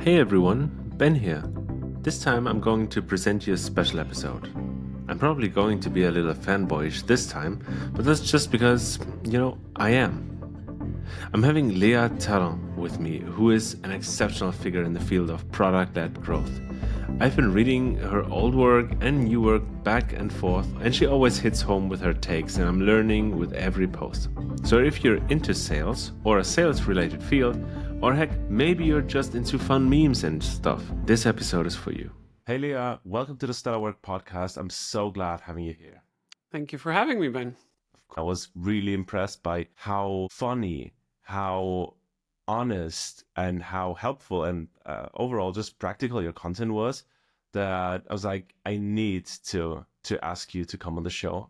Hey everyone, Ben here. This time I'm going to present you a special episode. I'm probably going to be a little fanboyish this time, but that's just because, I am. I'm having Leah Tharin with me, who is an exceptional figure in the field of product-led growth. I've been reading her old work and new work back and forth, and she always hits home with her takes, and I'm learning with every post. So if you're into sales or a sales-related field, or heck, maybe you're just into fun memes and stuff, this episode is for you. Hey Leah, welcome to the Stellar Work podcast. I'm so glad having you here. Thank you for having me, Ben. I was really impressed by how funny, how honest, and how helpful and overall just practical your content was, that I was like, I need to ask you to come on the show.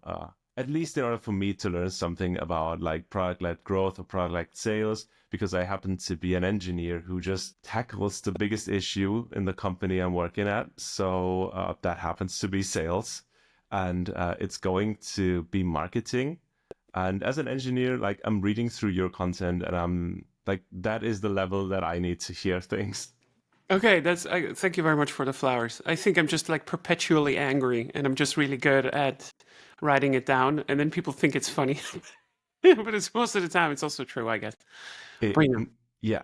At least in order for me to learn something about like product-led growth or product-led sales, because I happen to be an engineer who just tackles the biggest issue in the company I'm working at. So that happens to be sales, and it's going to be marketing. And as an engineer, like I'm reading through your content and I'm like, that is the level that I need to hear things. Okay, thank you very much for the flowers. I think I'm just like perpetually angry and I'm just really good at writing it down and then people think it's funny. But it's most of the time it's also true, I guess. Yeah.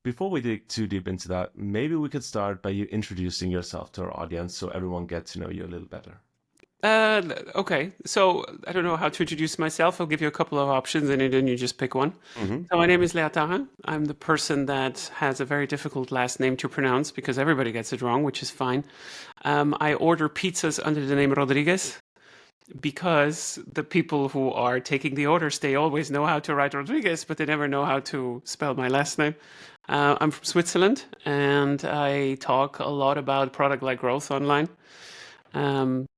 Before we dig too deep into that, maybe we could start by you introducing yourself to our audience so everyone gets to know you a little better. Okay, so I don't know how to introduce myself. I'll give you a couple of options and then you just pick one. So my name is Leah Tharin. I'm the person that has a very difficult last name to pronounce because everybody gets it wrong, which is fine. I order pizzas under the name Rodriguez because the people who are taking the orders, they always know how to write Rodriguez, but they never know how to spell my last name. I'm from Switzerland and I talk a lot about product-led growth online.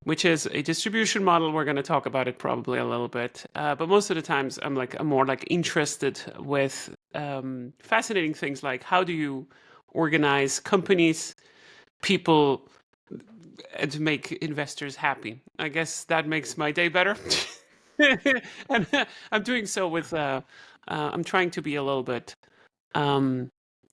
Which is a distribution model. We're going to talk about it probably a little bit, but most of the times I'm more like interested with fascinating things like how do you organize companies, people, and make investors happy. I guess that makes my day better. And I'm doing so with I'm trying to be a little bit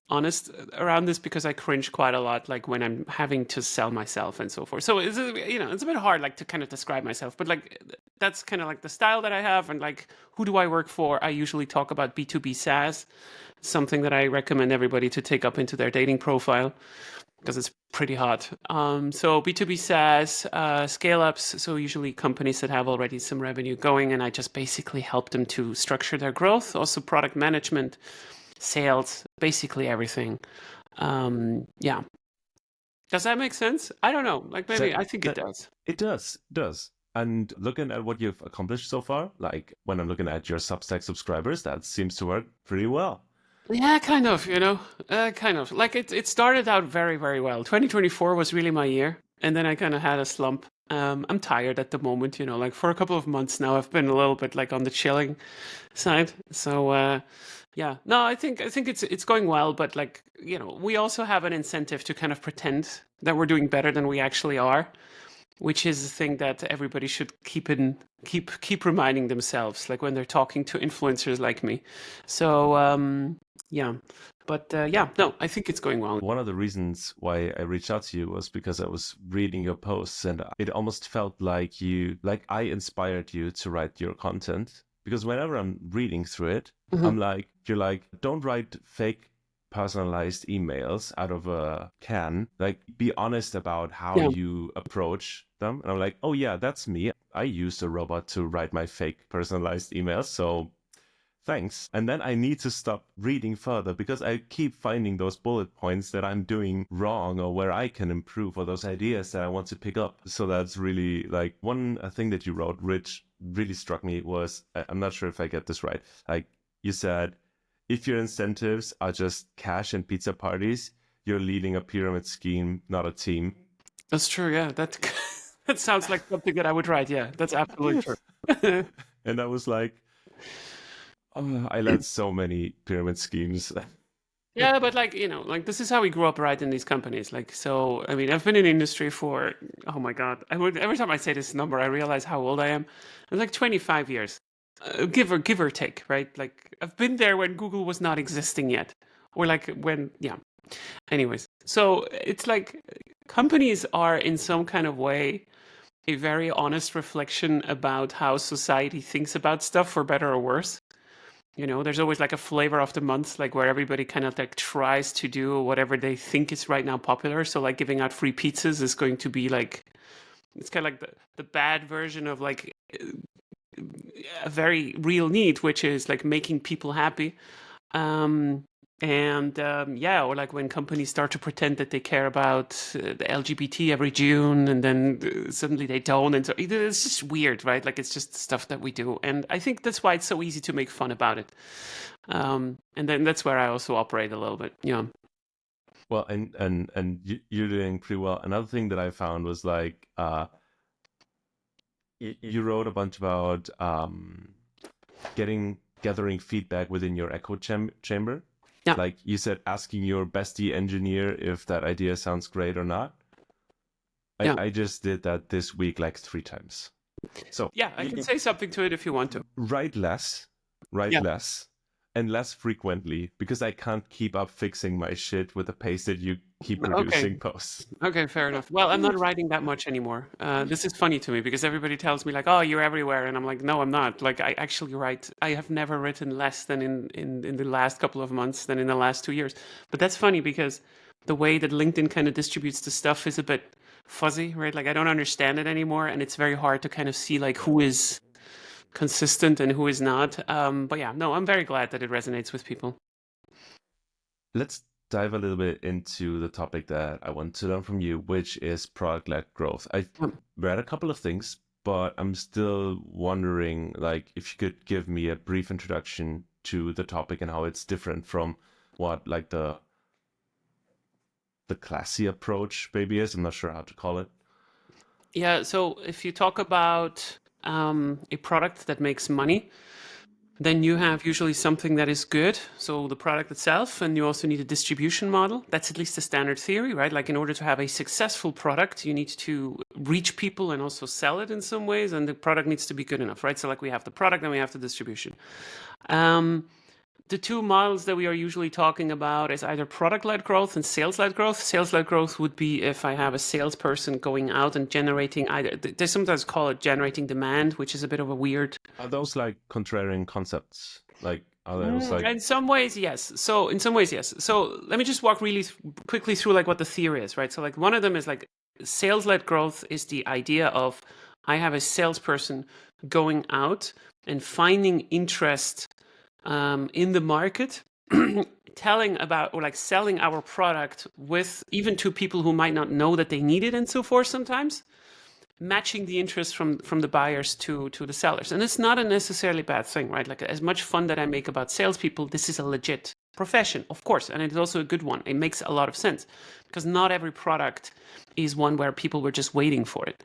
honest around this because I cringe quite a lot, like when I'm having to sell myself and so forth. So it's it's a bit hard, like to kind of describe myself, but like that's kind of like the style that I have. And like, who do I work for? I usually talk about B2B SaaS, something that I recommend everybody to take up into their dating profile because it's pretty hot. So B2B SaaS, scaleups, so usually companies that have already some revenue going, and I just basically help them to structure their growth, also product management, sales, basically everything. Yeah. Does that make sense? I don't know. Like maybe I think it does. It does. And looking at what you've accomplished so far, like when I'm looking at your Substack subscribers, that seems to work pretty well. Yeah, kind of, kind of. Like it started out very, very well. 2024 was really my year. And then I kind of had a slump. I'm tired at the moment, like for a couple of months now, I've been a little bit like on the chilling side. So, yeah, no, I think it's going well, but like, we also have an incentive to kind of pretend that we're doing better than we actually are, which is a thing that everybody should keep reminding themselves, like when they're talking to influencers like me. So, yeah. But yeah, no, I think it's going well. One of the reasons why I reached out to you was because I was reading your posts and it almost felt like I inspired you to write your content. Because whenever I'm reading through it, I'm like, you're like, don't write fake personalized emails out of a can. Like, be honest about how you approach them. And I'm like, oh yeah, that's me. I used a robot to write my fake personalized emails. So thanks. And then I need to stop reading further because I keep finding those bullet points that I'm doing wrong or where I can improve, or those ideas that I want to pick up. So that's really like one thing that you wrote, which really struck me was, I'm not sure if I get this right. Like you said, if your incentives are just cash and pizza parties, you're leading a pyramid scheme, not a team. That's true. Yeah. That sounds like something that I would write. Yeah, that's absolutely true. And I was like, I led so many pyramid schemes. Yeah, but like, like this is how we grew up, right, in these companies. Like, so, I mean, I've been in the industry for, oh my God, every time I say this number, I realize how old I am. It's like 25 years, give or take, right? Like, I've been there when Google was not existing yet, or like when, yeah. Anyways, so it's like companies are in some kind of way a very honest reflection about how society thinks about stuff, for better or worse. You know, there's always like a flavor of the month, like where everybody kind of like tries to do whatever they think is right now popular. So like giving out free pizzas is going to be like, it's kind of like the bad version of like a very real need, which is like making people happy. Um, yeah, or like when companies start to pretend that they care about the LGBT every June, and then suddenly they don't, and so it's just weird, right? Like it's just stuff that we do, and I think that's why it's so easy to make fun about it. And then that's where I also operate a little bit. Yeah. Well, you're doing pretty well. Another thing that I found was like you wrote a bunch about gathering feedback within your echo chamber. Yeah. Like you said, asking your bestie engineer if that idea sounds great or not. Yeah. I just did that this week like 3 times. So yeah, I can say something to it if you want to. Write less, and less frequently, because I can't keep up fixing my shit with the pace that you keep producing posts. Okay, fair enough. Well, I'm not writing that much anymore. This is funny to me because everybody tells me like, "Oh, you're everywhere," and I'm like, "No, I'm not." Like, I actually write. I have never written less than in the last couple of months than in the last 2 years. But that's funny because the way that LinkedIn kind of distributes the stuff is a bit fuzzy, right? Like, I don't understand it anymore, and it's very hard to kind of see like who is consistent and who is not. But yeah, no, I'm very glad that it resonates with people. Let's dive a little bit into the topic that I want to learn from you, which is product-led growth. I read a couple of things, but I'm still wondering, like, if you could give me a brief introduction to the topic and how it's different from what, like, the classy approach maybe is. I'm not sure how to call it. Yeah, so if you talk about a product that makes money, then you have usually something that is good, so the product itself, and you also need a distribution model. That's at least the standard theory, right? Like in order to have a successful product, you need to reach people and also sell it in some ways, and the product needs to be good enough, right? So like we have the product and we have the distribution. The two models that we are usually talking about is either product-led growth and sales-led growth. Sales-led growth would be if I have a salesperson going out and generating either, they sometimes call it generating demand, which is a bit of a weird. Are those like contrarian concepts? Like, are those like... In some ways, yes. So in some ways, yes. So let me just walk really quickly through like what the theory is, right? So like one of them is like sales-led growth is the idea of I have a salesperson going out and finding interest in the market, telling about or like selling our product with even to people who might not know that they need it and so forth sometimes, matching the interest from the buyers to the sellers. And it's not a necessarily bad thing, right? Like as much fun that I make about salespeople, this is a legit profession, of course, and it's also a good one. It makes a lot of sense because not every product is one where people were just waiting for it.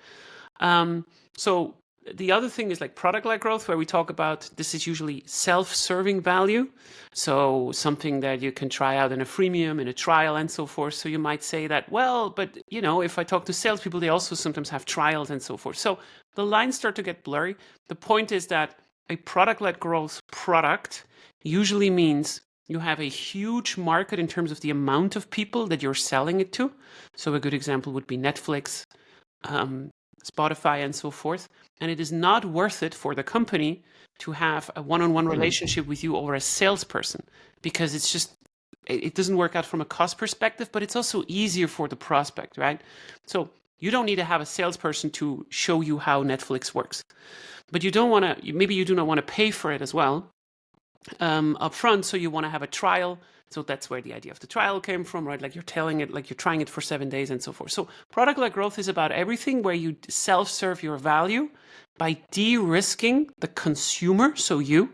So the other thing is like product-led growth, where we talk about this is usually self-serving value. So something that you can try out in a freemium, in a trial, and so forth. So you might say that, well, but you know, if I talk to salespeople, they also sometimes have trials and so forth. So the lines start to get blurry. The point is that a product-led growth product usually means you have a huge market in terms of the amount of people that you're selling it to. So a good example would be Netflix, Spotify, and so forth. And it is not worth it for the company to have a one-on-one relationship with you or a salesperson, because it's just, it doesn't work out from a cost perspective, but it's also easier for the prospect, right? So you don't need to have a salesperson to show you how Netflix works, but you don't want to, maybe you do not want to pay for it as well up front. So you want to have a trial. So that's where the idea of the trial came from, right? Like you're telling it, like you're trying it for 7 days and so forth. So product-led growth is about everything where you self-serve your value by de-risking the consumer, so you,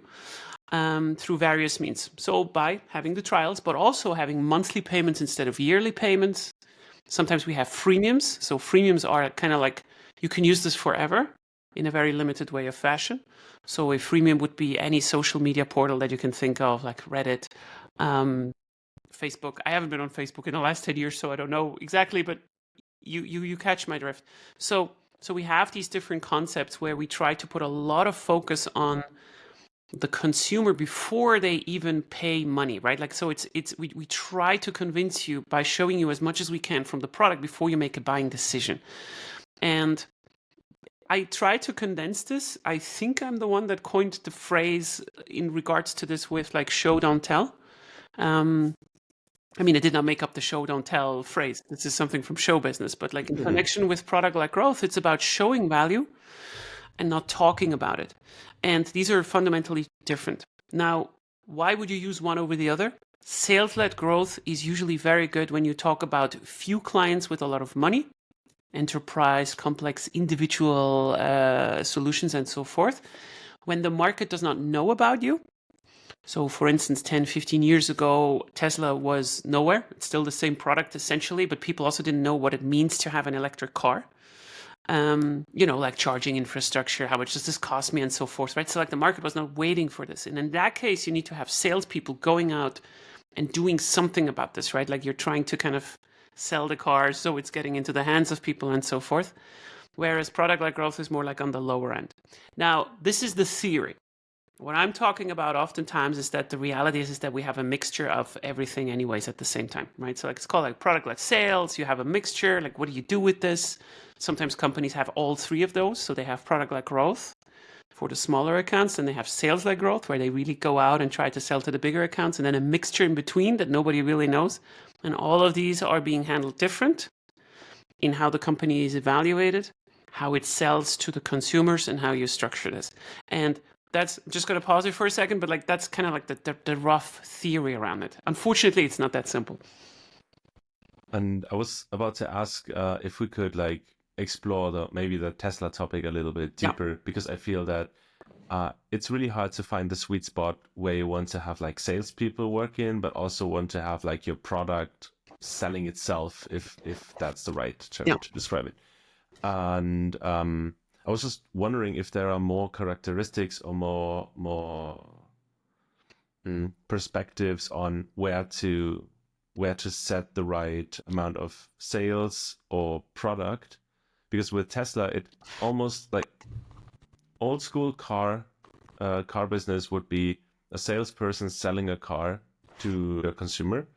through various means. So by having the trials, but also having monthly payments instead of yearly payments. Sometimes we have freemiums. So freemiums are kind of like, you can use this forever in a very limited way of fashion. So a freemium would be any social media portal that you can think of, like Reddit, Facebook. I haven't been on Facebook in the last 10 years, so I don't know exactly, but you catch my drift. So we have these different concepts where we try to put a lot of focus on the consumer before they even pay money, right? Like, so we try to convince you by showing you as much as we can from the product before you make a buying decision. And I try to condense this. I think I'm the one that coined the phrase in regards to this with like show, don't tell. I mean, I did not make up the show, don't tell phrase. This is something from show business, but like in connection with product-led growth, it's about showing value and not talking about it. And these are fundamentally different. Now, why would you use one over the other? Sales-led growth is usually very good when you talk about few clients with a lot of money, enterprise, complex, individual solutions, and so forth. When the market does not know about you, so for instance, 10, 15 years ago, Tesla was nowhere. It's still the same product essentially, but people also didn't know what it means to have an electric car. Like charging infrastructure, how much does this cost me and so forth, right? So like the market was not waiting for this. And in that case, you need to have salespeople going out and doing something about this, right? Like you're trying to kind of sell the car so it's getting into the hands of people and so forth. Whereas product-led growth is more like on the lower end. Now, this is the theory. What I'm talking about oftentimes is that the reality is that we have a mixture of everything anyways at the same time, right? So like it's called like product-led sales. You have a mixture. Like what do you do with this? Sometimes companies have all three of those. So they have product-led growth for the smaller accounts, and they have sales-led growth where they really go out and try to sell to the bigger accounts, and then a mixture in between that nobody really knows. And all of these are being handled different in how the company is evaluated, how it sells to the consumers, and how you structure this. And that's just going to pause it for a second, but like that's kind of like the rough theory around it. Unfortunately, it's not that simple. And I was about to ask if we could like explore maybe the Tesla topic a little bit deeper, because I feel that it's really hard to find the sweet spot where you want to have like salespeople work in, but also want to have like your product selling itself, if that's the right term to describe it. And I was just wondering if there are more characteristics or more perspectives on where to set the right amount of sales or product, because with Tesla, it almost like old school car business would be a salesperson selling a car to a consumer,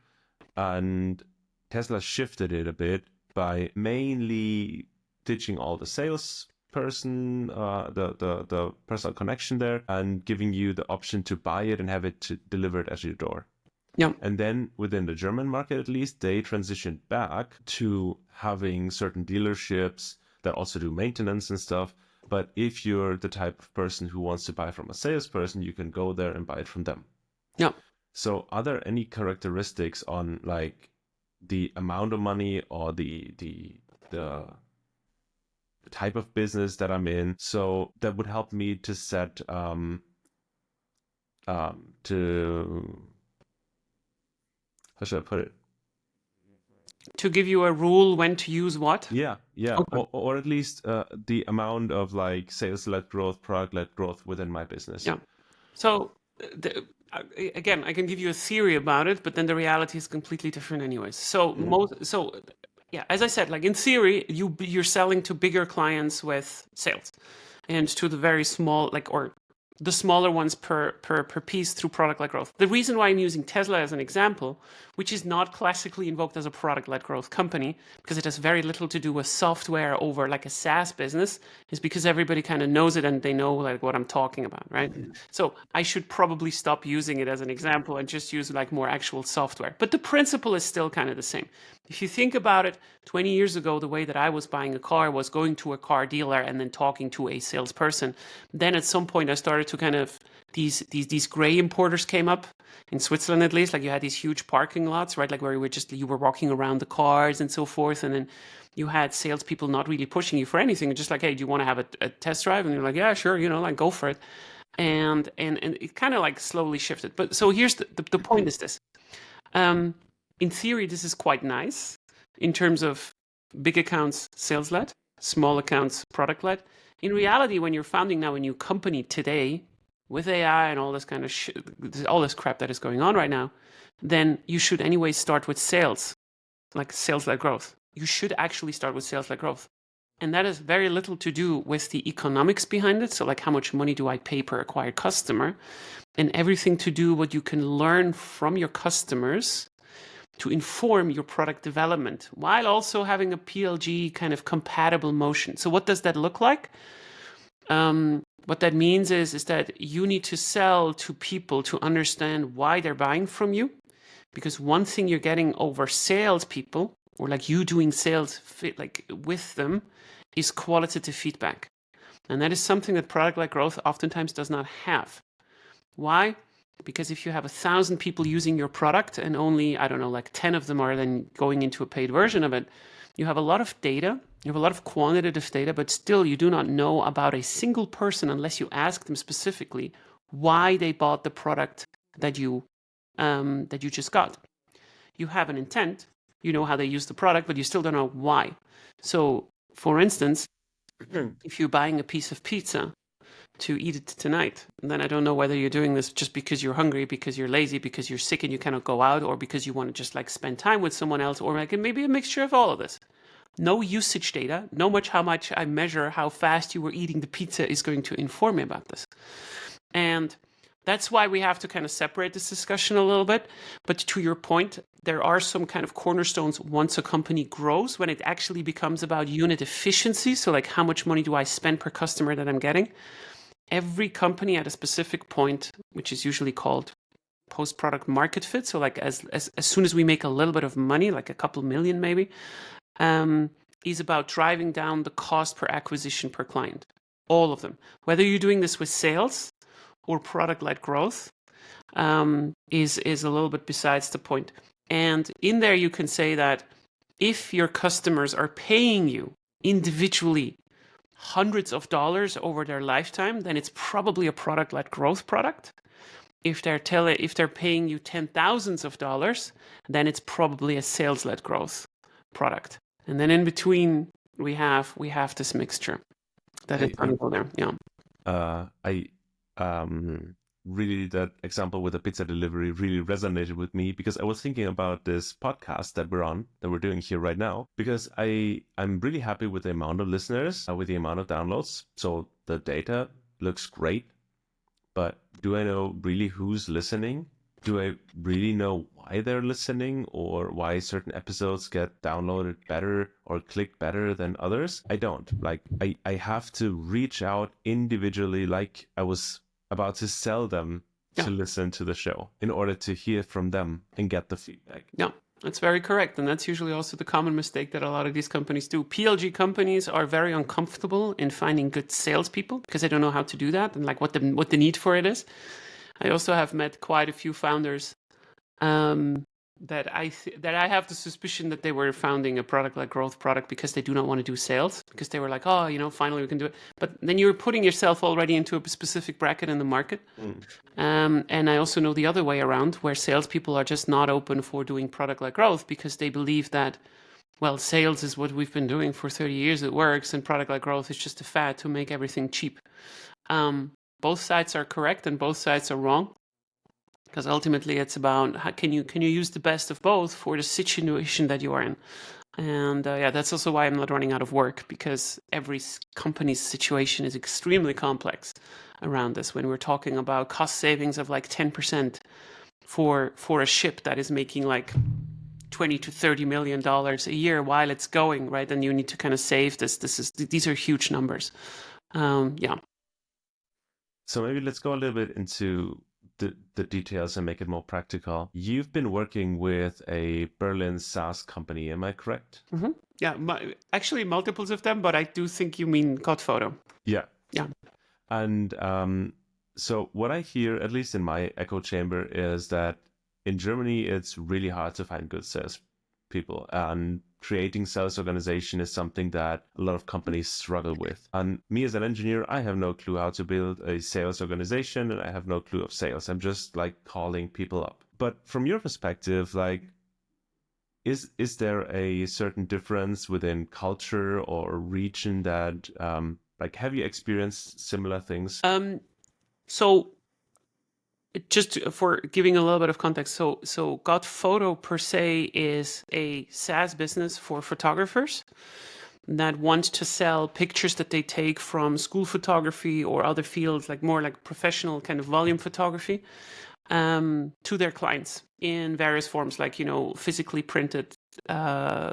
and Tesla shifted it a bit by mainly ditching all the sales person, the personal connection there, and giving you the option to buy it and have it delivered at your door. Yeah. And then within the German market, at least, they transitioned back to having certain dealerships that also do maintenance and stuff. But if you're the type of person who wants to buy from a salesperson, you can go there and buy it from them. Yeah. So are there any characteristics on like the amount of money or the type of business that I'm in, so that would help me to set to how should I put it? To give you a rule when to use what? Yeah. Okay. Or at least the amount of like sales-led growth, product-led growth within my business. Yeah. So again, I can give you a theory about it, but then the reality is completely different anyways. So yeah, as I said, like in theory, you're selling to bigger clients with sales, and to the very small, like, or the smaller ones per piece through product-led growth. The reason why I'm using Tesla as an example, which is not classically invoked as a product-led growth company, because it has very little to do with software over like a SaaS business, is because everybody kind of knows it and they know like what I'm talking about, right? So I should probably stop using it as an example and just use like more actual software. But the principle is still kind of the same. If you think about it, 20 years ago, the way that I was buying a car was going to a car dealer and then talking to a salesperson. Then at some point I started to kind of, these gray importers came up in Switzerland, at least. Like you had these huge parking lots, right? Like where you were walking around the cars and so forth. And then you had salespeople not really pushing you for anything. Just like, hey, do you want to have a test drive? And you're like, yeah, sure. Like go for it. And it kind of like slowly shifted. But so here's the point is this. In theory, this is quite nice in terms of big accounts sales-led, small accounts product-led. In reality, when you're founding now a new company today with AI and all this kind of all this crap that is going on right now, then you should anyway start with sales, like sales-led growth. You should actually start with sales-led growth. And that has very little to do with the economics behind it. So like how much money do I pay per acquired customer, and everything to do what you can learn from your customers to inform your product development while also having a PLG kind of compatible motion. So what does that look like? What that means is that you need to sell to people to understand why they're buying from you. Because one thing you're getting over salespeople, or like you doing sales like with them, is qualitative feedback. And that is something that product-led growth oftentimes does not have. Why? Because if you have 1,000 people using your product and only, I don't know, like 10 of them are then going into a paid version of it, you have a lot of data, you have a lot of quantitative data, but still you do not know about a single person unless you ask them specifically why they bought the product that you just got. You have an intent, you know how they use the product, but you still don't know why. So, for instance, if you're buying a piece of pizza to eat it tonight, and then I don't know whether you're doing this just because you're hungry, because you're lazy, because you're sick and you cannot go out, or because you want to just like spend time with someone else, or like maybe a mixture of all of this. No usage data, how much I measure how fast you were eating the pizza is going to inform me about this. And that's why we have to kind of separate this discussion a little bit. But to your point, there are some kind of cornerstones once a company grows, when it actually becomes about unit efficiency. So like how much money do I spend per customer that I'm getting? Every company at a specific point, which is usually called post-product market fit. So like as soon as we make a little bit of money, like a couple million maybe, is about driving down the cost per acquisition per client. All of them. Whether you're doing this with sales or product-led growth is a little bit besides the point. And in there you can say that if your customers are paying you individually hundreds of dollars over their lifetime, then it's probably a product-led growth product. If they're paying you $10,000s of dollars, then it's probably a sales-led growth product. And then in between, we have this mixture that is going to go there. Yeah. Really, that example with the pizza delivery really resonated with me, because I was thinking about this podcast that we're doing here right now, because I'm really happy with the amount of listeners, with the amount of downloads. So the data looks great, but do I know really who's listening? Do I really know why they're listening, or why certain episodes get downloaded better or clicked better than others? I don't. Like, I have to reach out individually, like I was about to sell them to listen to the show in order to hear from them and get the feedback. Yeah, that's very correct. And that's usually also the common mistake that a lot of these companies do. PLG companies are very uncomfortable in finding good salespeople because they don't know how to do that and like what the need for it is. I also have met quite a few founders that I have the suspicion that they were founding a product-led growth product because they do not want to do sales, because they were like, oh, finally we can do it. But then you're putting yourself already into a specific bracket in the market. And I also know the other way around, where salespeople are just not open for doing product-led growth because they believe that, well, sales is what we've been doing for 30 years. It works, and product-led growth is just a fad to make everything cheap. Both sides are correct and both sides are wrong, because ultimately it's about how can you use the best of both for the situation that you are in. And that's also why I'm not running out of work, because every company's situation is extremely complex around this. When we're talking about cost savings of like 10% for a ship that is making like $20 to $30 million a year while it's going, right? And you need to kind of save this. These are huge numbers. So maybe let's go a little bit into the details and make it more practical. You've been working with a Berlin SaaS company, am I correct? Mm-hmm. Yeah, actually multiples of them, but I do think you mean GotPhoto. Yeah. Yeah. And so what I hear, at least in my echo chamber, is that in Germany, it's really hard to find good sales people, and creating sales organization is something that a lot of companies struggle with. And me as an engineer, I have no clue how to build a sales organization, and I have no clue of sales. I'm just like calling people up. But from your perspective, like, is there a certain difference within culture or region that like, have you experienced similar things? So just for giving a little bit of context, so GotPhoto per se is a SaaS business for photographers that want to sell pictures that they take from school photography or other fields, like more like professional kind of volume photography, to their clients in various forms, like, physically printed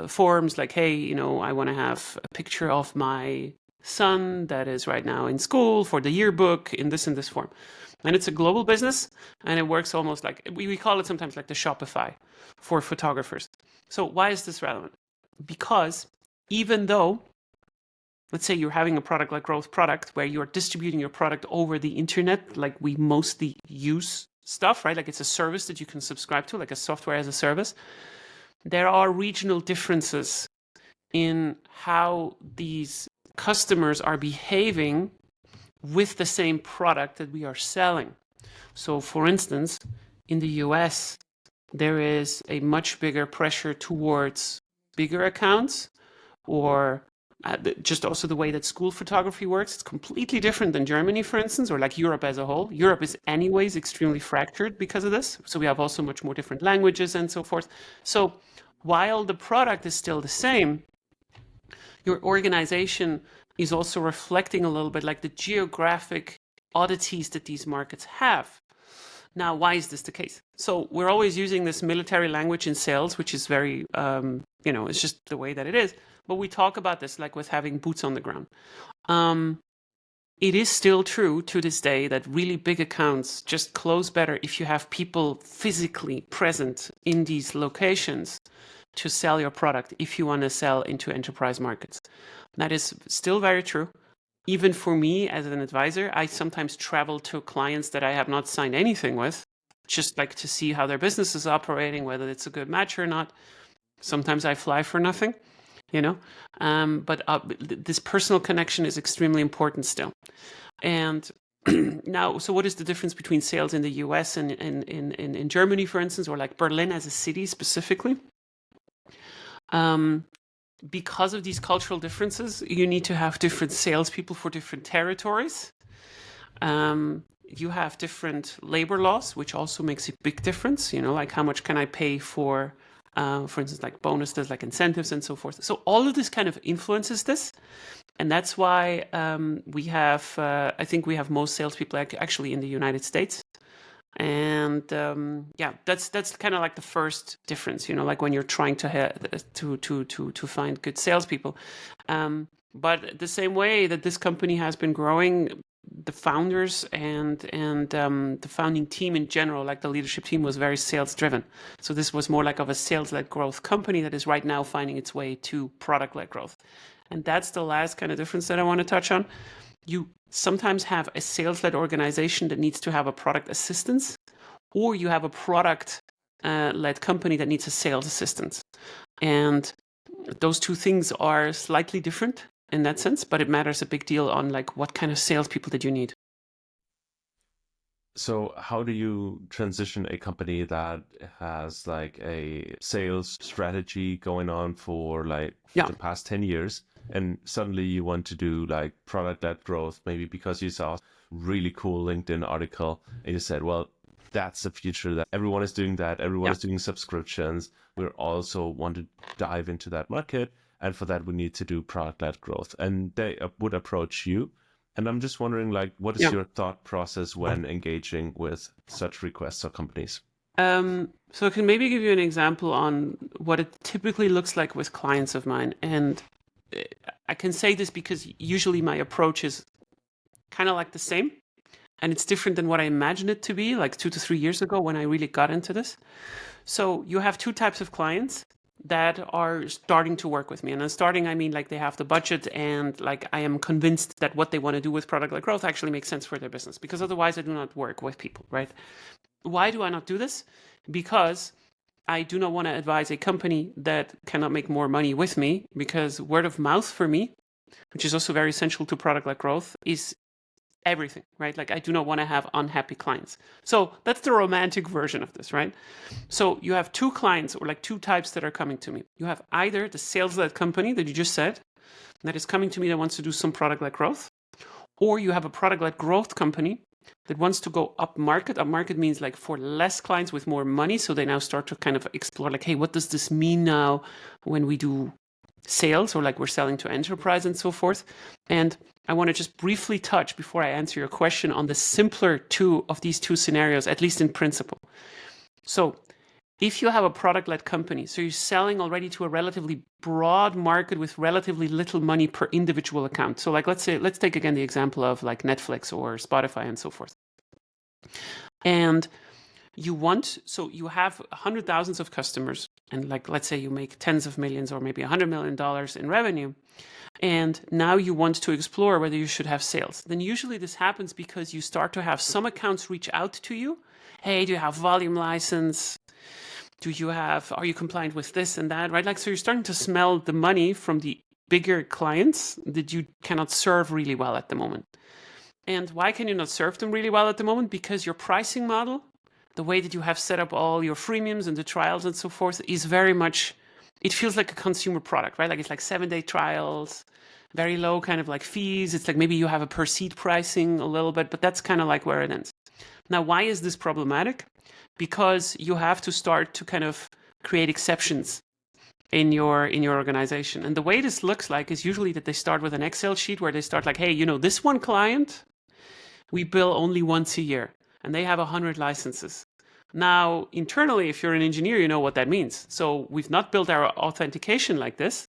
forms, like, hey, I want to have a picture of my son that is right now in school for the yearbook in this and this form. And it's a global business, and it works almost like, we call it sometimes like the Shopify for photographers. So why is this relevant? Because even though, let's say you're having a product-led growth product where you're distributing your product over the internet, like we mostly use stuff, right? Like it's a service that you can subscribe to, like a software as a service. There are regional differences in how these customers are behaving with the same product that we are selling. So for instance, in the US, there is a much bigger pressure towards bigger accounts, or just also the way that school photography works. It's completely different than Germany, for instance, or like Europe as a whole. Europe is anyways extremely fractured because of this. So we have also much more different languages and so forth. So while the product is still the same, your organization is also reflecting a little bit like the geographic oddities that these markets have. Now, why is this the case? So we're always using this military language in sales, which is very, it's just the way that it is. But we talk about this like with having boots on the ground. It is still true to this day that really big accounts just close better if you have people physically present in these locations to sell your product if you want to sell into enterprise markets. That is still very true. Even for me as an advisor, I sometimes travel to clients that I have not signed anything with, just like to see how their business is operating, whether it's a good match or not. Sometimes I fly for nothing, but this personal connection is extremely important still. And now, so what is the difference between sales in the US and in Germany, for instance, or like Berlin as a city specifically? Because of these cultural differences, you need to have different salespeople for different territories. You have different labor laws, which also makes a big difference. Like how much can I pay for instance, like bonuses, like incentives and so forth. So all of this kind of influences this. And that's why we have, I think we have most salespeople actually in the United States. And that's kind of like the first difference, like when you're trying to find good salespeople. But the same way that this company has been growing, the founders and the founding team in general, like the leadership team, was very sales driven. So this was more like of a sales-led growth company that is right now finding its way to product-led growth. And that's the last kind of difference that I want to touch on. You sometimes have a sales-led organization that needs to have a product assistance, or you have a product-led company that needs a sales assistance. And those two things are slightly different in that sense, but it matters a big deal on like what kind of salespeople did you need. So how do you transition a company that has like a sales strategy going on for like the past 10 years, and suddenly you want to do like product-led growth, maybe because you saw a really cool LinkedIn article and you said, well, that's the future, that everyone is doing that. Everyone is doing subscriptions. We also want to dive into that market. And for that, we need to do product-led growth. And they would approach you. And I'm just wondering, like, what is your thought process when engaging with such requests or companies? So I can maybe give you an example on what it typically looks like with clients of mine. And I can say this because usually my approach is kind of like the same. And it's different than what I imagined it to be like 2 to 3 years ago when I really got into this. So you have two types of clients that are starting to work with me. And starting, I mean like they have the budget and like I am convinced that what they want to do with product-led growth actually makes sense for their business, because otherwise I do not work with people, right? Why do I not do this? Because I do not want to advise a company that cannot make more money with me, because word of mouth for me, which is also very essential to product-led growth, is everything, right? Like I do not want to have unhappy clients. So that's the romantic version of this, right? So you have two clients, or like two types that are coming to me. You have either the sales-led company that you just said, that is coming to me that wants to do some product-led growth, or you have a product-led growth company that wants to go up market. Up market means like for less clients with more money. So they now start to kind of explore like, hey, what does this mean now when we do sales, or like we're selling to enterprise and so forth. And I want to just briefly touch, before I answer your question, on the simpler two of these two scenarios, at least in principle. So if you have a product-led company, so you're selling already to a relatively broad market with relatively little money per individual account. So like, let's take again the example of like Netflix or Spotify and so forth. And you have hundred thousands of customers, and like, let's say you make tens of millions or maybe $100 million in revenue. And now you want to explore whether you should have sales. Then usually this happens because you start to have some accounts reach out to you. Hey, do you have volume license? Are you compliant with this and that, right? Like, so you're starting to smell the money from the bigger clients that you cannot serve really well at the moment. And why can you not serve them really well at the moment? Because your pricing model, the way that you have set up all your freemiums and the trials and so forth, is very much, it feels like a consumer product, right? Like it's like 7-day trials, very low kind of like fees. It's like maybe you have a per seat pricing a little bit, but that's kind of like where it ends. Now, why is this problematic? Because you have to start to kind of create exceptions in your organization. And the way this looks like is usually that they start with an Excel sheet where they start like, hey, this one client, we bill only once a year, and they have 100 licenses. Now, internally, if you're an engineer, you know what that means. So we've not built our authentication like this.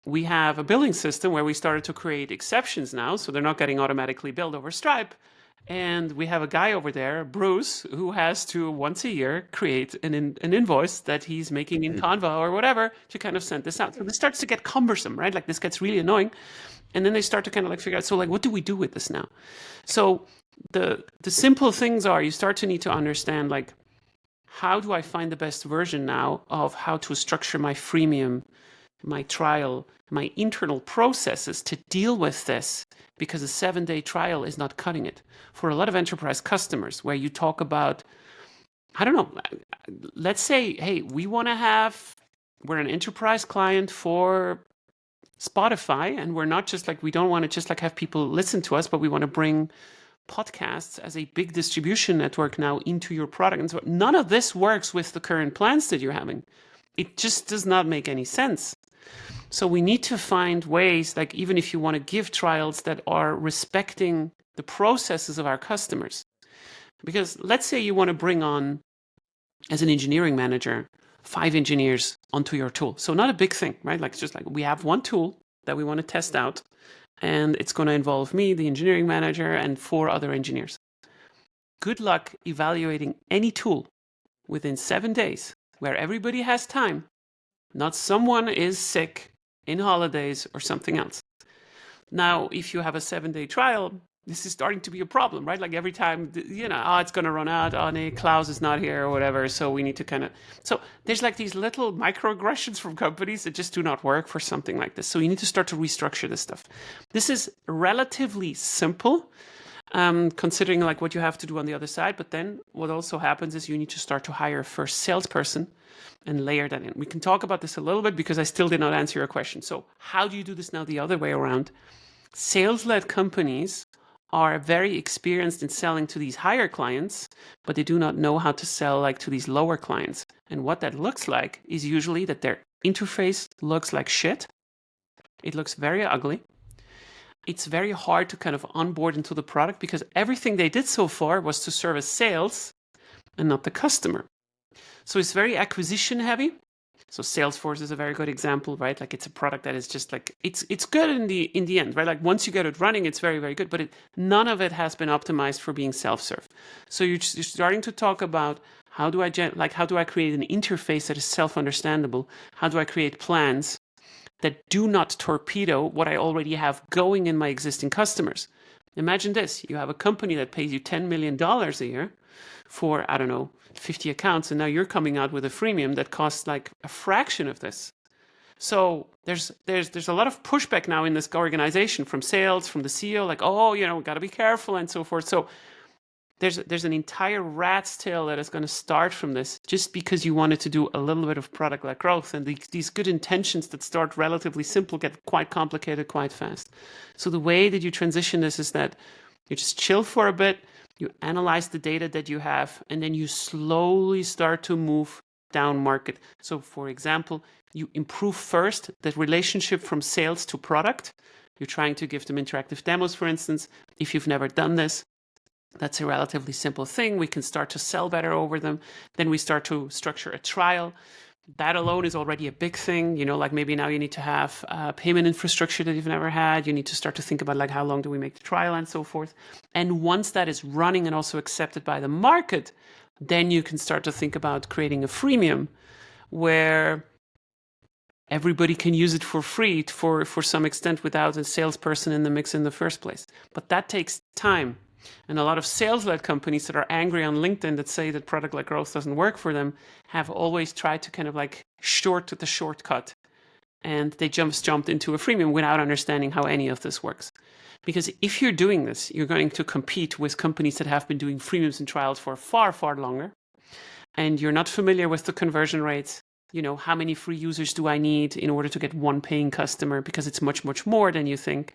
We have a billing system where we started to create exceptions now, so they're not getting automatically billed over Stripe. And we have a guy over there, Bruce, who has to once a year create an invoice that he's making in Canva or whatever to kind of send this out. So this starts to get cumbersome, right? Like this gets really annoying. And then they start to kind of like figure out, so like, what do we do with this now? So the simple things are, you start to need to understand, like, how do I find the best version now of how to structure my freemium, my trial, my internal processes to deal with this, because a 7-day trial is not cutting it. For a lot of enterprise customers, where you talk about, I don't know, let's say, hey, we're an enterprise client for Spotify, and we're not just like, we don't want to just like have people listen to us, but we want to bring podcasts as a big distribution network now into your product. And so none of this works with the current plans that you're having. It just does not make any sense. So we need to find ways, like even if you want to give trials that are respecting the processes of our customers. Because let's say you want to bring on, as an engineering manager, 5 engineers onto your tool. So not a big thing, right? Like it's just like we have one tool that we want to test out, and it's going to involve me, the engineering manager, and 4 other engineers. Good luck evaluating any tool within 7 days where everybody has time, not someone is sick, in holidays, or something else. Now, if you have a 7-day trial, this is starting to be a problem, right? Like every time, it's going to run out. Oh, no, Klaus is not here or whatever. So we need to so there's like these little microaggressions from companies that just do not work for something like this. So you need to start to restructure this stuff. This is relatively simple, considering like what you have to do on the other side. But then what also happens is you need to start to hire a first salesperson and layer that in. We can talk about this a little bit because I still did not answer your question. So how do you do this now the other way around? Sales-led companies are very experienced in selling to these higher clients, but they do not know how to sell like to these lower clients. And what that looks like is usually that their interface looks like shit. It looks very ugly. It's very hard to kind of onboard into the product because everything they did so far was to service sales and not the customer. So it's very acquisition heavy. So Salesforce is a very good example, right? Like it's a product that is just like, it's good in the end, right? Like once you get it running, it's very, very good, but none of it has been optimized for being self-serve. So you're starting to talk about how do I create an interface that is self-understandable? How do I create plans that do not torpedo what I already have going in my existing customers? Imagine this, you have a company that pays you $10 million a year for, 50 accounts, and now you're coming out with a freemium that costs like a fraction of this. So there's a lot of pushback now in this organization from sales, from the CEO, like, we got to be careful and so forth. So there's an entire rat's tail that is going to start from this just because you wanted to do a little bit of product-led growth, and these good intentions that start relatively simple get quite complicated quite fast. So the way that you transition this is that you just chill for a bit, you analyze the data that you have, and then you slowly start to move down market. So for example, you improve first the relationship from sales to product. You're trying to give them interactive demos, for instance. If you've never done this, that's a relatively simple thing. We can start to sell better over them. Then we start to structure a trial. That alone is already a big thing. Like maybe now you need to have payment infrastructure that you've never had. You need to start to think about like how long do we make the trial and so forth. And once that is running and also accepted by the market, then you can start to think about creating a freemium where everybody can use it for free for some extent without a salesperson in the mix in the first place. But that takes time. And a lot of sales-led companies that are angry on LinkedIn that say that product-led growth doesn't work for them have always tried to kind of like short the shortcut. And they jumped into a freemium without understanding how any of this works. Because if you're doing this, you're going to compete with companies that have been doing freemiums and trials for far, far longer. And you're not familiar with the conversion rates. How many free users do I need in order to get one paying customer? Because it's much, much more than you think.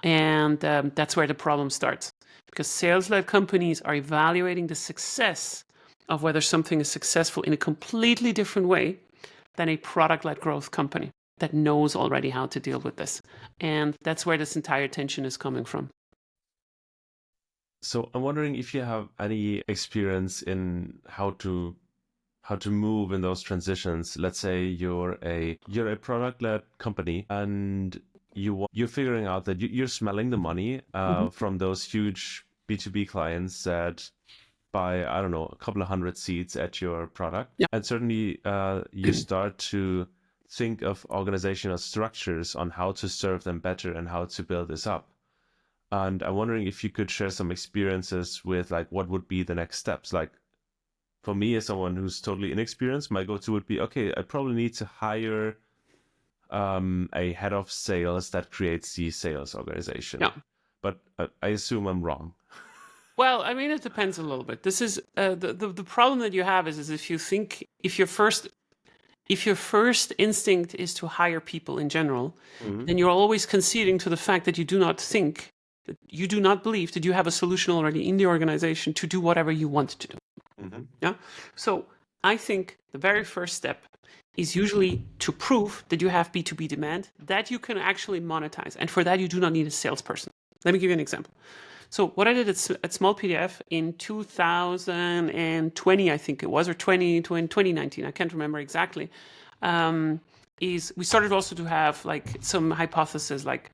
And that's where the problem starts. Because sales-led companies are evaluating the success of whether something is successful in a completely different way than a product-led growth company that knows already how to deal with this. And that's where this entire tension is coming from. So I'm wondering if you have any experience in how to move in those transitions. Let's say you're a product-led company and you're figuring out that you're smelling the money from those huge B2B clients that buy, I don't know, a couple of hundred seats at your product. Yeah. And certainly you start to think of organizational structures on how to serve them better and how to build this up. And I'm wondering if you could share some experiences with like what would be the next steps. Like for me, as someone who's totally inexperienced, my go-to would be, okay, I probably need to hire a head of sales that creates the sales organization. Yeah. But I assume I'm wrong. Well, I mean, it depends a little bit. This is the problem that you have is if your first instinct is to hire people in general, then you're always conceding to the fact that you do not believe that you have a solution already in the organization to do whatever you want to do. Yeah. So I think the very first step is usually to prove that you have B2B demand that you can actually monetize. And for that, you do not need a salesperson. Let me give you an example. So what I did at Smallpdf in 2020, I think it was, or 2019, I can't remember exactly, is we started also to have like some hypothesis like,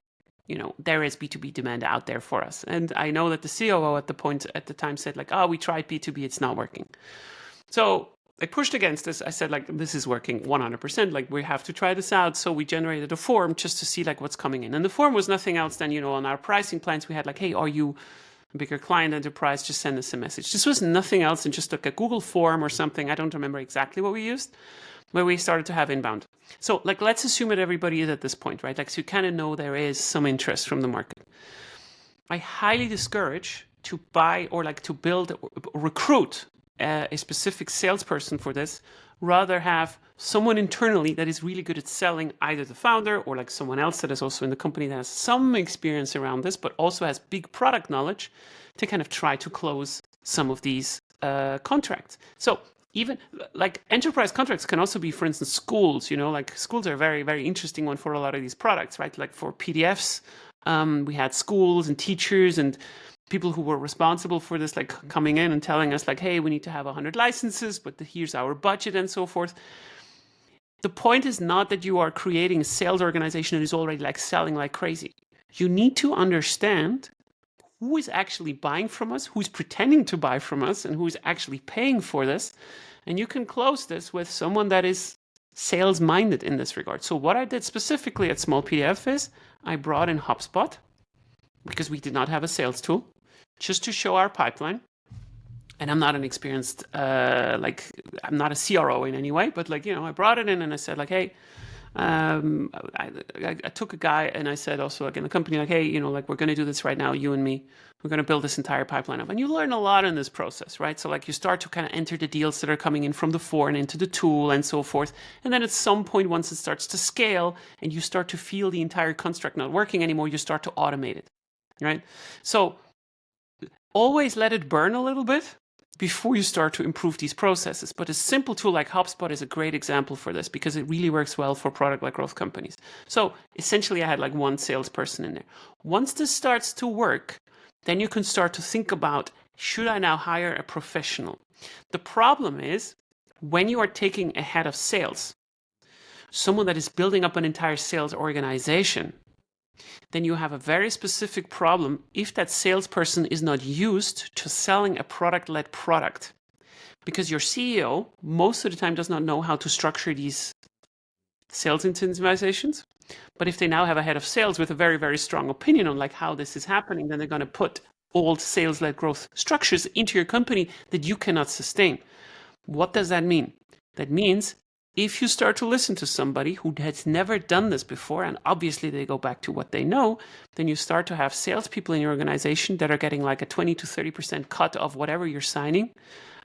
there is B2B demand out there for us. And I know that the COO at the time said like, we tried B2B, it's not working. So I pushed against this. I said like, this is working 100%. Like we have to try this out. So we generated a form just to see like what's coming in. And the form was nothing else than, on our pricing plans, we had like, hey, are you a bigger client enterprise? Just send us a message. This was nothing else than just like a Google form or something. I don't remember exactly what we used, where we started to have inbound. So like, let's assume that everybody is at this point, right? Like, so you kind of know there is some interest from the market. I highly discourage to buy or like to build, recruit a specific salesperson for this, rather have someone internally that is really good at selling, either the founder or like someone else that is also in the company that has some experience around this, but also has big product knowledge to kind of try to close some of these contracts. So even like enterprise contracts can also be, for instance, schools, like schools are a very, very interesting one for a lot of these products, right? Like for PDFs, we had schools and teachers and people who were responsible for this, like coming in and telling us like, hey, we need to have 100 licenses, but here's our budget and so forth. The point is not that you are creating a sales organization that is already like selling like crazy. You need to understand who is actually buying from us, who's pretending to buy from us, and who's actually paying for this. And you can close this with someone that is sales-minded in this regard. So what I did specifically at Smallpdf is I brought in HubSpot because we did not have a sales tool, just to show our pipeline. And I'm not an experienced, I'm not a CRO in any way, but I brought it in and I said like, hey, I took a guy and I said also like in the company, like, hey, we're going to do this right now, you and me, we're going to build this entire pipeline up. And you learn a lot in this process, right? So like you start to kind of enter the deals that are coming in from the fore and into the tool and so forth. And then at some point, once it starts to scale and you start to feel the entire construct not working anymore, you start to automate it, right? So always let it burn a little bit. before you start to improve these processes. But a simple tool like HubSpot is a great example for this because it really works well for product-led growth companies. So essentially, I had like one salesperson in there. Once this starts to work, then you can start to think about, should I now hire a professional? The problem is when you are taking a head of sales, someone that is building up an entire sales organization, then you have a very specific problem if that salesperson is not used to selling a product-led product. Because your CEO, most of the time, does not know how to structure these sales incentivizations. But if they now have a head of sales with a very, very strong opinion on like how this is happening, then they're going to put old sales-led growth structures into your company that you cannot sustain. What does that mean? That means if you start to listen to somebody who has never done this before, and obviously they go back to what they know, then you start to have salespeople in your organization that are getting like a 20 to 30% cut of whatever you're signing.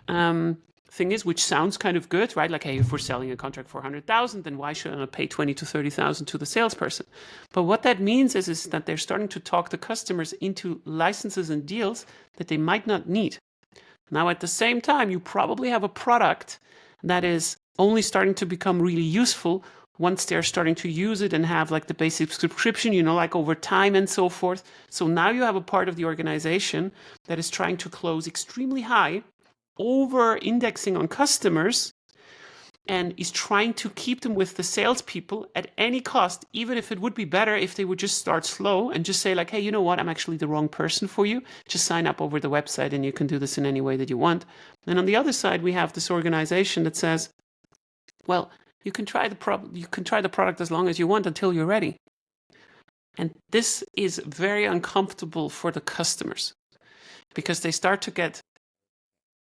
Thing is, which sounds kind of good, right? Like, hey, if we're selling a contract for 100,000, then why should I pay 20 to 30,000 to the salesperson? But what that means is that they're starting to talk the customers into licenses and deals that they might not need. Now, at the same time, you probably have a product that is only starting to become really useful once they're starting to use it and have like the basic subscription, like over time and so forth. So now you have a part of the organization that is trying to close extremely high, over indexing on customers, and is trying to keep them with the salespeople at any cost, even if it would be better if they would just start slow and just say like, hey, you know what, I'm actually the wrong person for you. Just sign up over the website and you can do this in any way that you want. And on the other side, we have this organization that says, well, you can try the product as long as you want until you're ready. And this is very uncomfortable for the customers because they start to get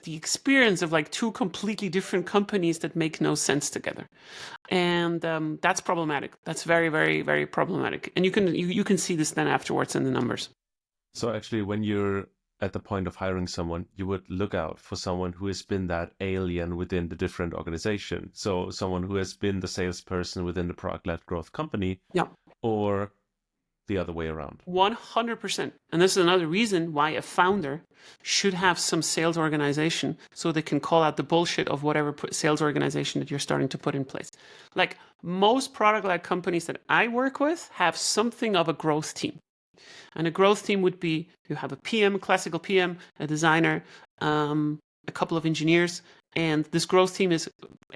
the experience of like two completely different companies that make no sense together. And that's problematic. That's very, very, very problematic. And you can see this then afterwards in the numbers. So actually, when you're at the point of hiring someone, you would look out for someone who has been that alien within the different organization. So someone who has been the salesperson within the product-led growth company, yeah, or the other way around. 100%. And this is another reason why a founder should have some sales organization so they can call out the bullshit of whatever sales organization that you're starting to put in place. Like most product-led companies that I work with have something of a growth team. And a growth team would be, you have a PM, a classical PM, a designer, a couple of engineers, and this growth team is,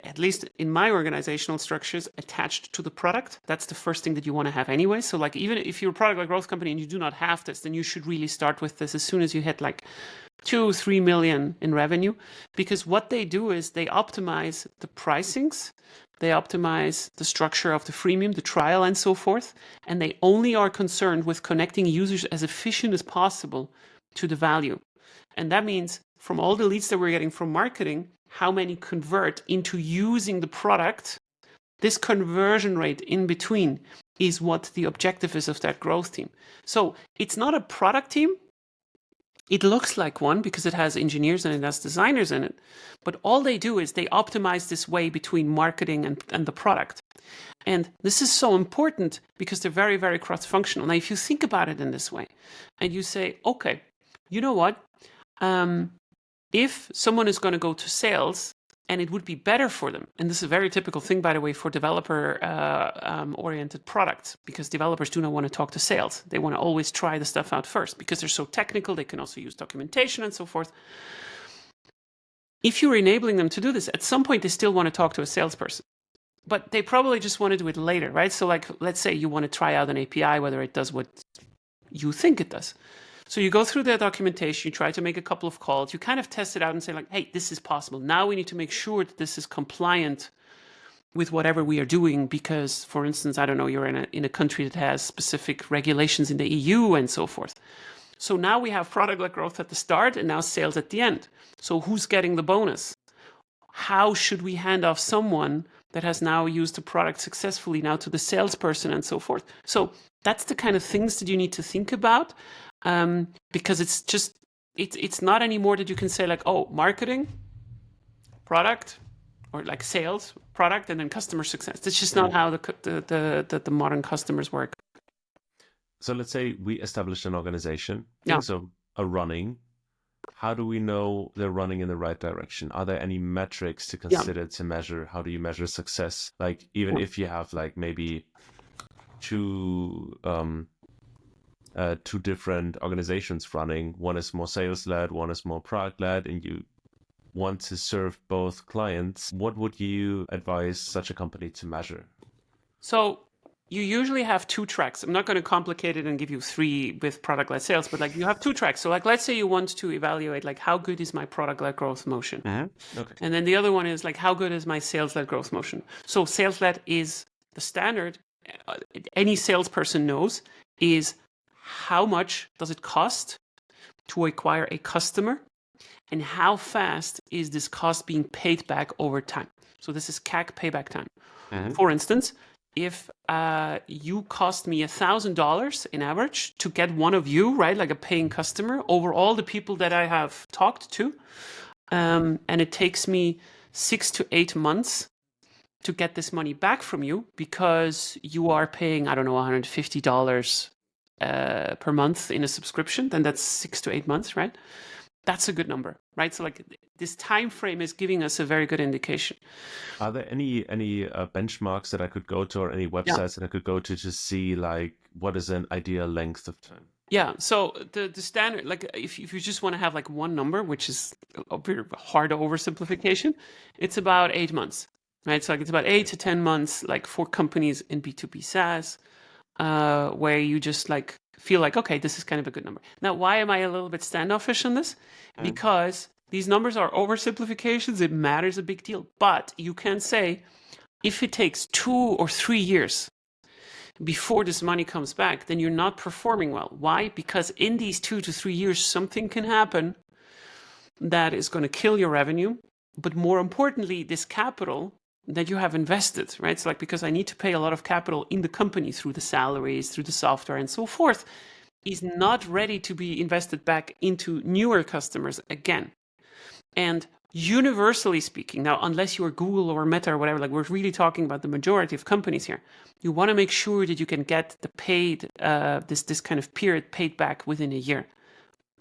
at least in my organizational structures, attached to the product. That's the first thing that you want to have anyway. So like even if you're a product-led growth company and you do not have this, then you should really start with this as soon as you hit like 2-3 million in revenue, because what they do is they optimize the pricings, they optimize the structure of the freemium, the trial, and so forth, and they only are concerned with connecting users as efficient as possible to the value. And that means from all the leads that we're getting from marketing, how many convert into using the product, this conversion rate in between is what the objective is of that growth team. So it's not a product team. It looks like one because it has engineers and it has designers in it. But all they do is they optimize this way between marketing and the product. And this is so important because they're very, very cross-functional. Now, if you think about it in this way and you say, okay, you know what? If someone is going to go to sales and it would be better for them, and this is a very typical thing, by the way, for developer-oriented products, because developers do not want to talk to sales. They want to always try the stuff out first because they're so technical. They can also use documentation and so forth. If you're enabling them to do this, at some point they still want to talk to a salesperson. But they probably just want to do it later, right? So like, let's say you want to try out an API, whether it does what you think it does. So you go through the documentation, you try to make a couple of calls, you kind of test it out and say like, hey, this is possible. Now we need to make sure that this is compliant with whatever we are doing because, for instance, I don't know, you're in a country that has specific regulations in the EU and so forth. So now we have product-led growth at the start and now sales at the end. So who's getting the bonus? How should we hand off someone that has now used the product successfully now to the salesperson and so forth? So that's the kind of things that you need to think about. Because it's not anymore that you can say like, oh, marketing, product, or like sales, product, and then customer success. That's just not how the modern customers work. So let's say we establish an organization, Yeah. things are running, how do we know they're running in the right direction? Are there any metrics to Yeah. consider to measure? How do you measure success? Like even Yeah. if you have like maybe two two different organizations running, one is more sales led, one is more product led, and you want to serve both clients, what would you advise such a company to measure? So you usually have two tracks. I'm not going to complicate it and give you three with product-led sales, but like you have two tracks. So like let's say you want to evaluate like how good is my product-led growth motion. Okay. And then the other one is like how good is my sales-led growth motion. So sales-led is the standard. Any salesperson knows is how much does it cost to acquire a customer and how fast is this cost being paid back over time. So this is CAC payback time. For instance, if you cost me $1,000 in average to get one of you, right, like a paying customer over all the people that I have talked to, and it takes me 6 to 8 months to get this money back from you because you are paying, I don't know, $150 per month in a subscription, then that's 6 to 8 months, right? That's a good number, right? So like this time frame is giving us a very good indication. Are there any benchmarks that I could go to, or any websites that I could go to see like what is an ideal length of time? Yeah. So the standard, like if you just want to have like one number, which is a very hard oversimplification, it's about 8 months, right? So like it's about 8 to 10 months, like for companies in B2B SaaS, where you just like feel like, okay, this is kind of a good number. Now, why am I a little bit standoffish on this? Because these numbers are oversimplifications. It matters a big deal. But you can say if it takes 2 or 3 years before this money comes back, then you're not performing well. Why? Because in these 2 to 3 years, something can happen that is going to kill your revenue. But more importantly, this capital that you have invested, right? So like, because I need to pay a lot of capital in the company through the salaries, through the software and so forth, is not ready to be invested back into newer customers again. And universally speaking, now, unless you're Google or Meta or whatever, like we're really talking about the majority of companies here, you want to make sure that you can get the paid, this kind of period paid back within a year.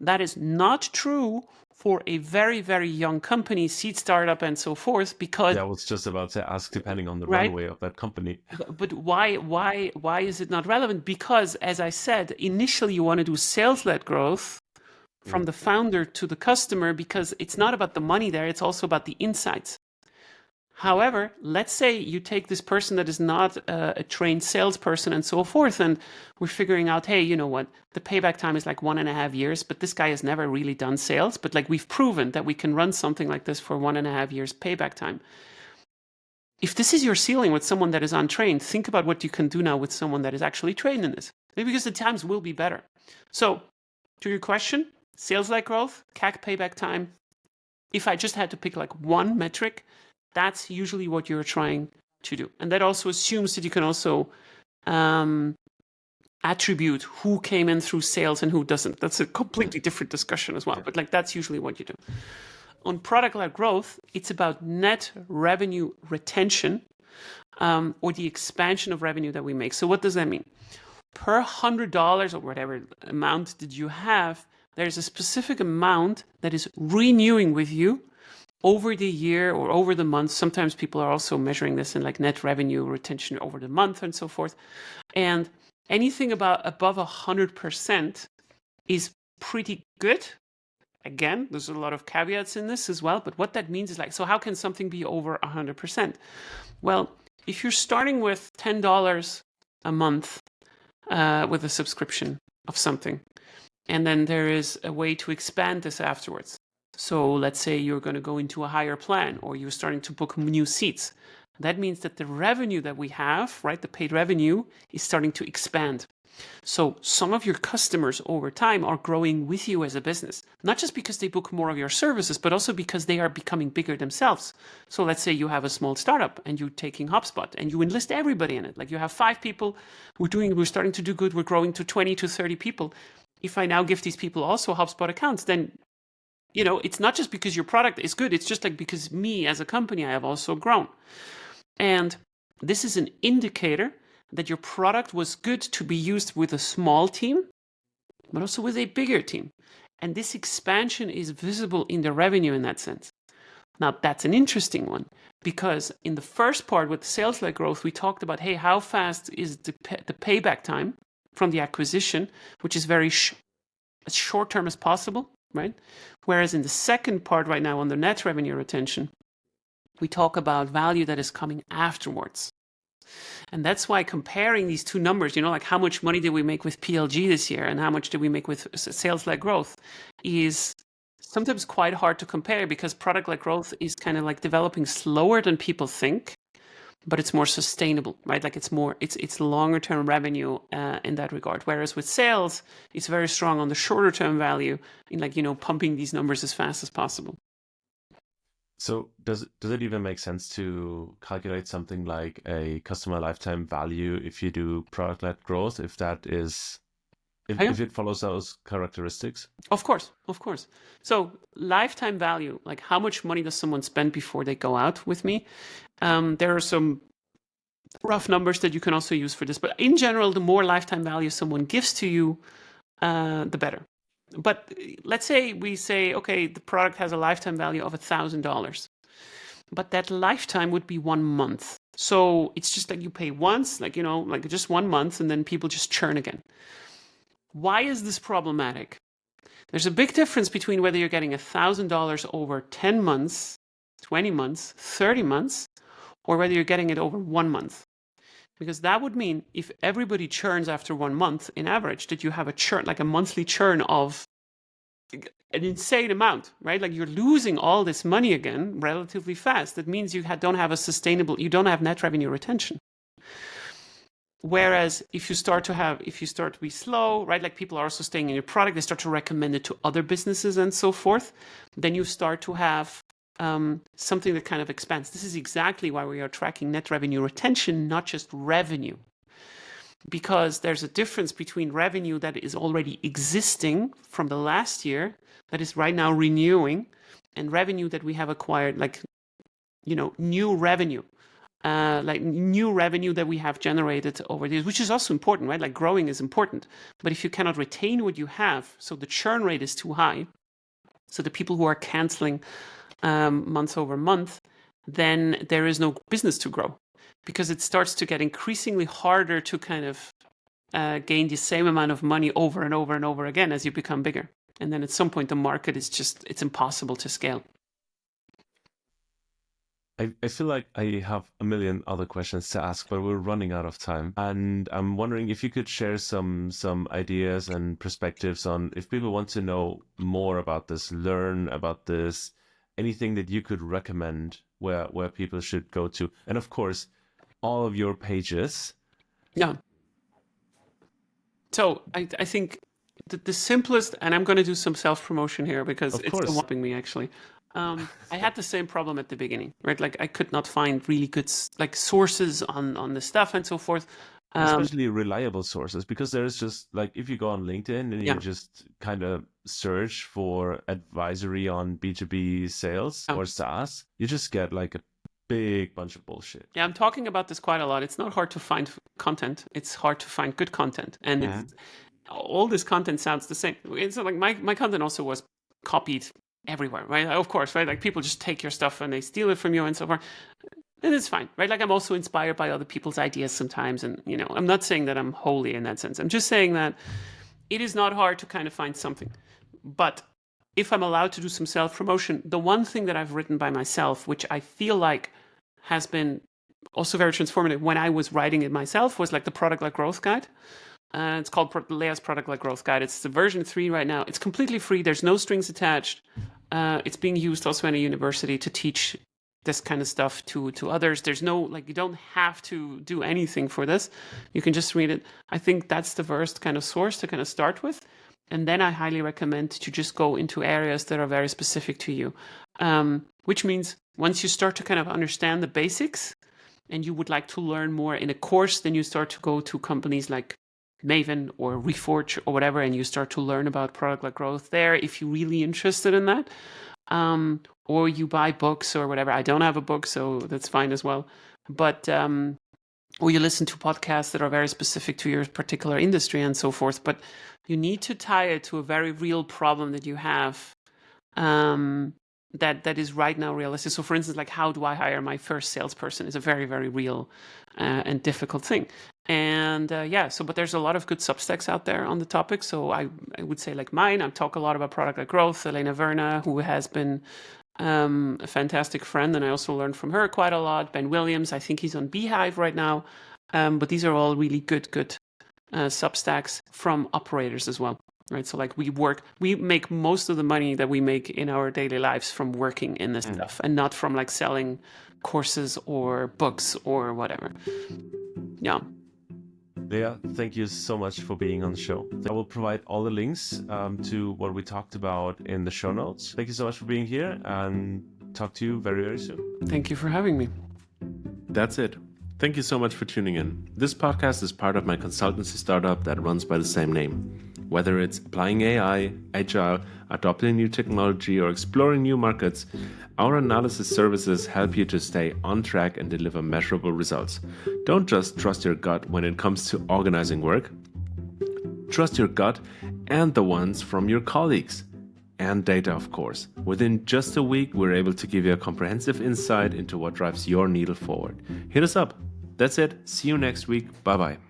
That is not true for a very, very young company, seed startup, and so forth, because Yeah, I was just about to ask, depending on the right. runway of that company. But why is it not relevant? Because as I said, initially you want to do sales-led growth from the founder to the customer because it's not about the money there, it's also about the insights. However, let's say you take this person that is not a trained salesperson and so forth, and we're figuring out, hey, you know what? The payback time is like 1.5 years, but this guy has never really done sales. But like we've proven that we can run something like this for 1.5 years payback time. If this is your ceiling with someone that is untrained, think about what you can do now with someone that is actually trained in this. Maybe because the times will be better. So, to your question, sales-led growth, CAC payback time. If I just had to pick like one metric, that's usually what you're trying to do. And that also assumes that you can also attribute who came in through sales and who doesn't. That's a completely different discussion as well. But like that's usually what you do. On product-led growth, it's about net revenue retention or the expansion of revenue that we make. So what does that mean? Per $100 or whatever amount that you have, there's a specific amount that is renewing with you over the year or over the month. Sometimes people are also measuring this in like net revenue retention over the month and so forth. And anything above 100% is pretty good. Again, there's a lot of caveats in this as well, but what that means is like, so how can something be over 100%? Well, if you're starting with $10 a month with a subscription of something, and then there is a way to expand this afterwards. So let's say you're going to go into a higher plan or you're starting to book new seats. That means that the revenue that we have, right, the paid revenue is starting to expand. So some of your customers over time are growing with you as a business, not just because they book more of your services, but also because they are becoming bigger themselves. So let's say you have a small startup and you're taking HubSpot and you enlist everybody in it. Like you have 5 people, we're starting to do good, we're growing to 20 to 30 people. If I now give these people also HubSpot accounts, then it's not just because your product is good, it's just like because me as a company, I have also grown. And this is an indicator that your product was good to be used with a small team, but also with a bigger team. And this expansion is visible in the revenue in that sense. Now, that's an interesting one, because in the first part with sales-led growth, we talked about, hey, how fast is the payback time from the acquisition, which is very as short-term as possible, right? Whereas in the second part right now on the net revenue retention, we talk about value that is coming afterwards. And that's why comparing these two numbers, like how much money did we make with PLG this year and how much did we make with sales-led growth, is sometimes quite hard to compare, because product-led growth is kind of like developing slower than people think, but it's more sustainable, right? Like it's longer-term revenue in that regard. Whereas with sales, it's very strong on the shorter-term value in pumping these numbers as fast as possible. So does it even make sense to calculate something like a customer lifetime value if you do product-led growth, if it follows those characteristics? Of course. So lifetime value, like how much money does someone spend before they go out with me? There are some rough numbers that you can also use for this, but in general, the more lifetime value someone gives to you, the better. But let's say we say, okay, the product has a lifetime value of $1,000, but that lifetime would be 1 month. So it's just like you pay once, like just 1 month, and then people just churn again. Why is this problematic? There's a big difference between whether you're getting $1,000 over 10 months, 20 months, 30 months, or whether you're getting it over 1 month. Because that would mean if everybody churns after 1 month, in average, that you have a churn, like a monthly churn of an insane amount, right? Like you're losing all this money again relatively fast. That means you don't have net revenue retention. Whereas if you start to be slow, right? Like people are also staying in your product, they start to recommend it to other businesses and so forth, then you start to have something that kind of expands. This is exactly why we are tracking net revenue retention, not just revenue. Because there's a difference between revenue that is already existing from the last year, that is right now renewing, and revenue that we have acquired, like, new revenue. Like new revenue that we have generated over the years, which is also important, right? Like growing is important. But if you cannot retain what you have, so the churn rate is too high, so the people who are canceling month over month, then there is no business to grow, because it starts to get increasingly harder to kind of gain the same amount of money over and over and over again as you become bigger. And then at some point, the market it's impossible to scale. I feel like I have a million other questions to ask, but we're running out of time. And I'm wondering if you could share some ideas and perspectives on, if people want to know more about this, learn about this, anything that you could recommend where people should go to. And of course, all of your pages. Yeah. So I think the simplest, and I'm going to do some self-promotion here because it's whopping me actually. I had the same problem at the beginning, right? Like I could not find really good sources on the stuff and so forth. Especially reliable sources, because there's just like, if you go on LinkedIn and you just kind of search for advisory on B2B sales or SaaS, you just get like a big bunch of bullshit. Yeah, I'm talking about this quite a lot. It's not hard to find content. It's hard to find good content. And all this content sounds the same. It's like my content also was copied everywhere, right? Of course, right? Like people just take your stuff and they steal it from you and so forth. And it's fine, right? Like I'm also inspired by other people's ideas sometimes. And, I'm not saying that I'm holy in that sense. I'm just saying that it is not hard to kind of find something. But if I'm allowed to do some self-promotion, the one thing that I've written by myself, which I feel like has been also very transformative when I was writing it myself, was like the product-led growth guide. It's called Leah's product-led growth guide. It's the version 3 right now. It's completely free. There's no strings attached. It's being used also in a university to teach this kind of stuff to others. There's no, you don't have to do anything for this. You can just read it. I think that's the first kind of source to kind of start with. And then I highly recommend to just go into areas that are very specific to you. Which means once you start to kind of understand the basics and you would like to learn more in a course, then you start to go to companies like Maven or Reforge or whatever, and you start to learn about product-led growth there if you're really interested in that. Or you buy books or whatever. I don't have a book, so that's fine as well. But or you listen to podcasts that are very specific to your particular industry and so forth. But you need to tie it to a very real problem that you have, that is right now realistic. So for instance, like, how do I hire my first salesperson is a very, very real and difficult thing. And but there's a lot of good Substacks out there on the topic. So I would say, like mine, I talk a lot about product-led growth. Elena Verna, who has been a fantastic friend, and I also learned from her quite a lot. Ben Williams, I think he's on Beehive right now. But these are all really good Substacks from operators as well, right? So like we make most of the money that we make in our daily lives from working in this stuff, and not from like selling courses or books or whatever. Yeah. Leah, thank you so much for being on the show. I will provide all the links to what we talked about in the show notes. Thank you so much for being here, and talk to you very, very soon. Thank you for having me. That's it. Thank you so much for tuning in. This podcast is part of my consultancy startup that runs by the same name. Whether it's applying AI, agile, adopting new technology, or exploring new markets, our analysis services help you to stay on track and deliver measurable results. Don't just trust your gut when it comes to organizing work. Trust your gut and the ones from your colleagues. And data, of course. Within just a week, we're able to give you a comprehensive insight into what drives your needle forward. Hit us up. That's it. See you next week. Bye-bye.